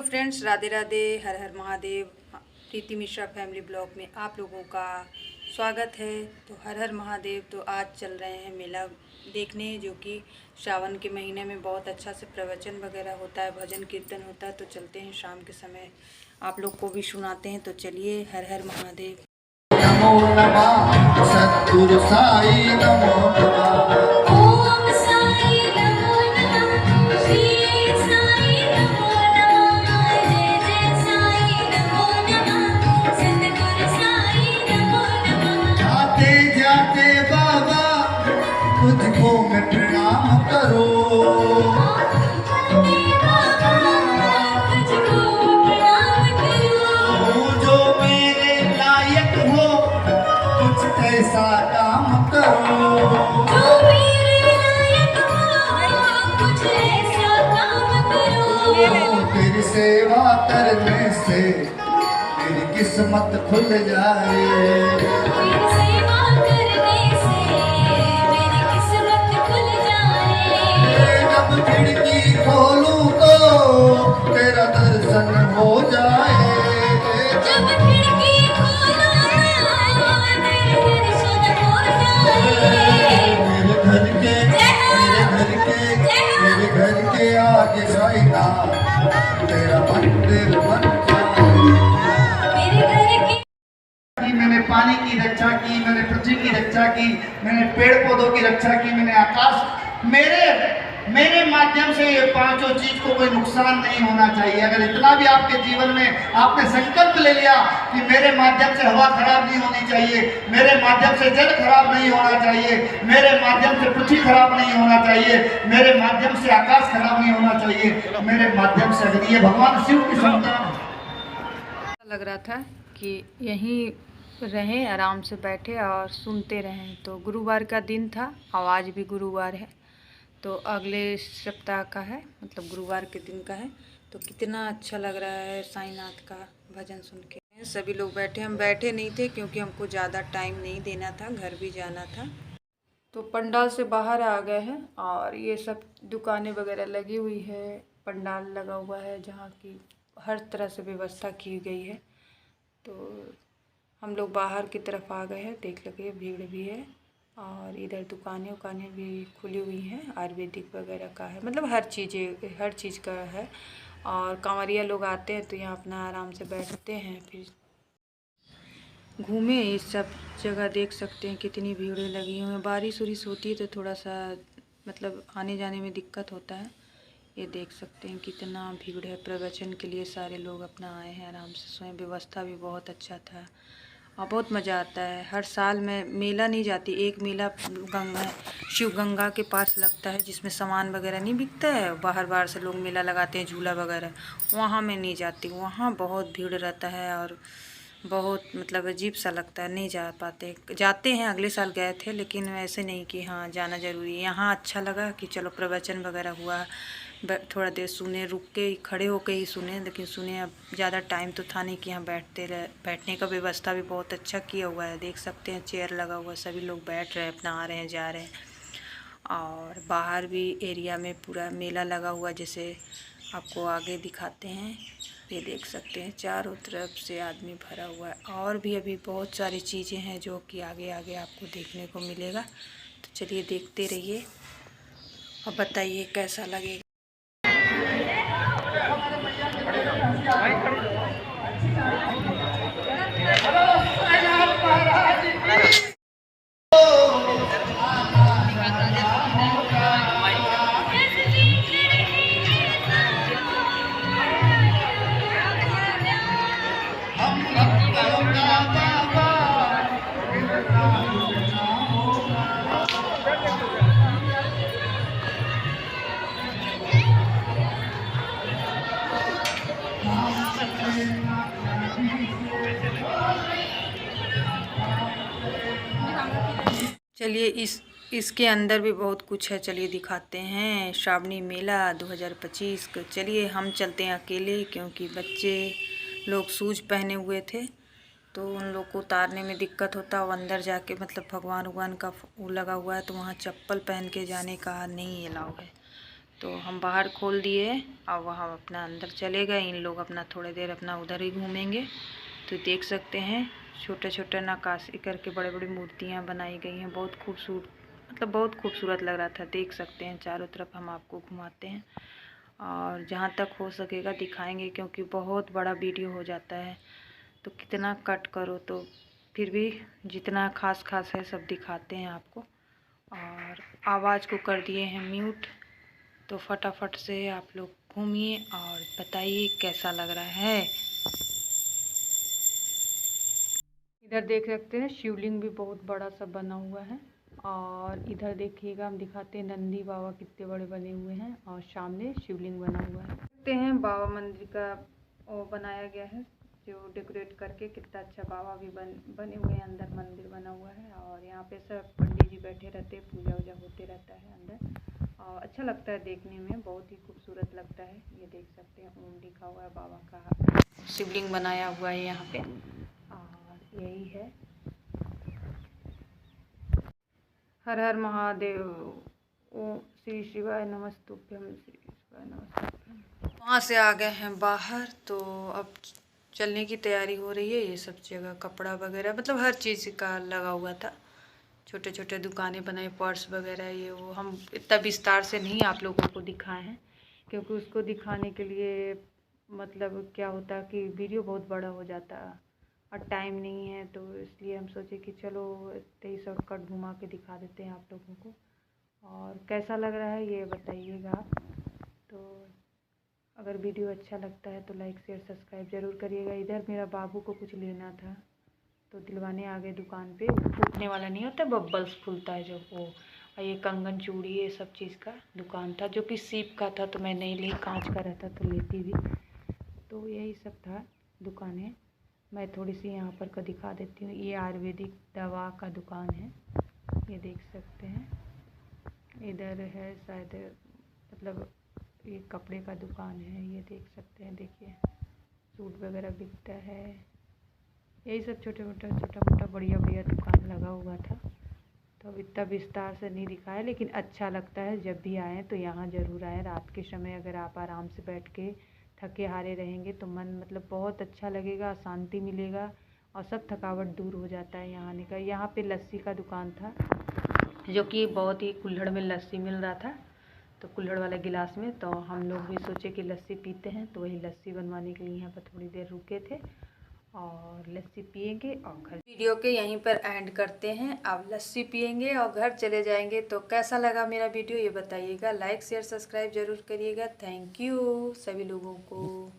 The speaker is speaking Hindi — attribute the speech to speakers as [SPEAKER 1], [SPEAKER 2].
[SPEAKER 1] हेलो फ्रेंड्स, राधे राधे, हर हर महादेव। प्रीति मिश्रा फैमिली ब्लॉग में आप लोगों का स्वागत है। तो हर हर महादेव। तो आज चल रहे हैं मेला देखने, जो कि श्रावण के महीने में बहुत अच्छा से प्रवचन वगैरह होता है, भजन कीर्तन होता है। तो चलते हैं, शाम के समय आप लोग को भी सुनाते हैं। तो चलिए, हर हर महादेव।
[SPEAKER 2] नमो नमः सद्गुरु साई नमो नमः।
[SPEAKER 3] ओम साई नमो नमः, श्री साई नमो नमः, जय जय साई नमो नमः, सद्गुरु साई नमो नमः।
[SPEAKER 2] आते जाते बाबा तुझको मैं प्रणाम करो।
[SPEAKER 3] आते बाबा तुझको प्रणाम करो।
[SPEAKER 2] जो मेरे लायक हो कुछ ऐसा काम करो।
[SPEAKER 3] जो मेरे लायक हो कुछ ऐसा काम करो।
[SPEAKER 2] तेरी सेवा करने से मेरी किस्मत खुल जाए।
[SPEAKER 3] तेरी सेवा करने से मेरी किस्मत खुल जाए।
[SPEAKER 2] जब खिड़की खोलूं तो तेरा दर्शन हो जाए।
[SPEAKER 3] जब खिड़की खोलो तेरे दर्शन हो जाए।
[SPEAKER 2] मेरे घर के आगे साईना तेरा मंदिर बन जाए।
[SPEAKER 3] मेरे घर की
[SPEAKER 2] मैंने पानी की रक्षा की, मैंने पृथ्वी की रक्षा की, मैंने पेड़ पौधों की रक्षा की, मैंने आकाश। मेरे माध्यम से ये पांचों चीज को कोई नुकसान नहीं होना चाहिए। अगर इतना भी आपके जीवन में आपने संकल्प ले लिया कि मेरे माध्यम से हवा खराब नहीं होनी चाहिए, मेरे माध्यम से जल खराब नहीं होना चाहिए, मेरे माध्यम से पृथ्वी खराब नहीं होना चाहिए, मेरे माध्यम से आकाश खराब नहीं होना चाहिए, मेरे माध्यम से अगर ये भगवान शिव की संतान।
[SPEAKER 1] लग रहा था कि यहीं रहें, आराम से बैठे और सुनते रहें। तो गुरुवार का दिन था और आज भी गुरुवार है, तो अगले सप्ताह का है, मतलब गुरुवार के दिन का है। तो कितना अच्छा लग रहा है साईनाथ का भजन सुन के। सभी लोग बैठे, हम बैठे नहीं थे क्योंकि हमको ज़्यादा टाइम नहीं देना था, घर भी जाना था। तो पंडाल से बाहर आ गए हैं और ये सब दुकानें वगैरह लगी हुई है, पंडाल लगा हुआ है जहाँ की हर तरह से व्यवस्था की गई है। तो हम लोग बाहर की तरफ आ गए हैं, देख लगे भीड़ भी है और इधर दुकानें उकानें भी खुली हुई हैं, आयुर्वेदिक वगैरह का है, मतलब हर चीज़ का है। और कांवरिया लोग आते हैं तो यहाँ अपना आराम से बैठते हैं, फिर घूमे। इस सब जगह देख सकते हैं कितनी भीड़ें लगी हुई हैं। बारिश उरिश होती है तो थोड़ा सा मतलब आने जाने में दिक्कत होता है। ये देख सकते हैं कितना भीड़ है। प्रवचन के लिए सारे लोग अपना आए हैं, आराम से सोए। व्यवस्था भी बहुत अच्छा था और बहुत मज़ा आता है। हर साल मैं मेला नहीं जाती, एक मेला गंगा शिव गंगा के पास लगता है जिसमें सामान वगैरह नहीं बिकता है, बाहर बाहर से लोग मेला लगाते हैं, झूला वगैरह। वहाँ मैं नहीं जाती, वहाँ बहुत भीड़ रहता है और बहुत मतलब अजीब सा लगता है, नहीं जा पाते। जाते हैं, अगले साल गए थे, लेकिन वैसे नहीं कि हाँ जाना ज़रूरी है। यहाँ अच्छा लगा कि चलो प्रवचन वगैरह हुआ, थोड़ा देर सुने, रुक के खड़े होके ही सुने, लेकिन सुने। अब ज़्यादा टाइम तो था नहीं कि यहाँ बैठने का व्यवस्था भी बहुत अच्छा किया हुआ है। देख सकते हैं चेयर लगा हुआ, सभी लोग बैठ रहे हैं, अपना आ रहे हैं जा रहे हैं। और बाहर भी एरिया में पूरा मेला लगा हुआ, जैसे आपको आगे दिखाते हैं। ये देख सकते हैं चारों तरफ से आदमी भरा हुआ है। और भी अभी बहुत सारी चीज़ें हैं जो कि आगे आगे आपको देखने को मिलेगा। तो चलिए देखते रहिए और बताइए कैसा लगेगा। चलिए इसके अंदर भी बहुत कुछ है, चलिए दिखाते हैं। श्रावणी मेला 2025 का। चलिए हम चलते हैं अकेले, क्योंकि बच्चे लोग शूज पहने हुए थे तो उन लोग को उतारने में दिक्कत होता। और अंदर जाके मतलब भगवान का वो लगा हुआ है, तो वहाँ चप्पल पहन के जाने का नहीं अलाउ है। तो हम बाहर खोल दिए और वहाँ अपना अंदर चले गए। इन लोग अपना थोड़ी देर अपना उधर ही घूमेंगे। तो देख सकते हैं छोटे छोटे नक्काशी करके बड़े बड़ी मूर्तियाँ बनाई गई हैं। बहुत खूबसूरत, मतलब बहुत खूबसूरत लग रहा था। देख सकते हैं चारों तरफ हम आपको घुमाते हैं और जहाँ तक हो सकेगा दिखाएंगे, क्योंकि बहुत बड़ा वीडियो हो जाता है तो कितना कट करो, तो फिर भी जितना खास खास है सब दिखाते हैं आपको। और आवाज़ को कर दिए हैं म्यूट। तो फटाफट से आप लोग घूमिए और बताइए कैसा लग रहा है। इधर देख सकते हैं शिवलिंग भी बहुत बड़ा सा बना हुआ है। और इधर देखिएगा, हम दिखाते हैं नंदी बाबा कितने बड़े बने हुए हैं और सामने शिवलिंग बना हुआ है। देखते हैं बाबा मंदिर का वो बनाया गया है जो डेकोरेट करके, कितना अच्छा बाबा भी बने हुए हैं। अंदर मंदिर बना हुआ है और यहाँ पे सब पंडित जी बैठे रहते हैं, पूजा वूजा होते रहता है अंदर। और अच्छा लगता है देखने में, बहुत ही खूबसूरत लगता है। ये देख सकते हैं ओम लिखा हुआ है, बाबा का शिवलिंग बनाया हुआ है यहाँ पे। और यही है, हर हर महादेव, ओम श्री शिवाय नमस्तुभ्यम, श्री शिवाय नमस्तुभ्यम। वहाँ से आ गए हैं बाहर, तो अब चलने की तैयारी हो रही है। ये सब जगह कपड़ा वगैरह, मतलब हर चीज़ का लगा हुआ था। छोटे छोटे दुकानें बनाई, पर्स वगैरह, ये वो हम इतना विस्तार से नहीं आप लोगों को दिखाए हैं, क्योंकि उसको दिखाने के लिए मतलब क्या होता है कि वीडियो बहुत बड़ा हो जाता है और टाइम नहीं है। तो इसलिए हम सोचे कि चलो इतने ही शॉर्टकट घुमा के दिखा देते हैं आप लोगों को। और कैसा लग रहा है ये बताइएगा आप। तो अगर वीडियो अच्छा लगता है तो लाइक शेयर सब्सक्राइब ज़रूर करिएगा। इधर मेरा बाबू को कुछ लेना था तो दिलवाने आ गए दुकान पे। फूटने वाला नहीं होता, बबल्स फूलता है जो, वो। और ये कंगन चूड़ी ये सब चीज़ का दुकान था, जो कि सीप का था तो मैं नहीं ली, कांच का रहता तो लेती भी। तो यही सब था दुकानें। मैं थोड़ी सी यहाँ पर का दिखा देती हूँ। ये आयुर्वेदिक दवा का दुकान है, ये देख सकते हैं। इधर है शायद, मतलब ये कपड़े का दुकान है, ये देख सकते हैं। देखिए सूट वगैरह बिकता है। यही सब छोटा मोटा बढ़िया बढ़िया दुकान लगा हुआ था। तो अब इतना विस्तार से नहीं दिखाया, लेकिन अच्छा लगता है। जब भी आएँ तो यहाँ ज़रूर आएँ। रात के समय अगर आप आराम से बैठ के थके हारे रहेंगे तो मन मतलब बहुत अच्छा लगेगा, शांति मिलेगा और सब थकावट दूर हो जाता है यहाँ आने का। यहाँ पे लस्सी का दुकान था, जो कि बहुत ही कुल्हड़ में लस्सी मिल रहा था, तो कुल्हड़ वाला गिलास में। तो हम लोग भी सोचे कि लस्सी पीते हैं, तो वही लस्सी बनवाने के लिए यहाँ पर थोड़ी देर रुके थे और लस्सी पिएंगे और घर। वीडियो के यहीं पर एंड करते हैं। अब लस्सी पिएंगे और घर चले जाएंगे। तो कैसा लगा मेरा वीडियो ये बताइएगा, लाइक शेयर सब्सक्राइब ज़रूर करिएगा। थैंक यू सभी लोगों को।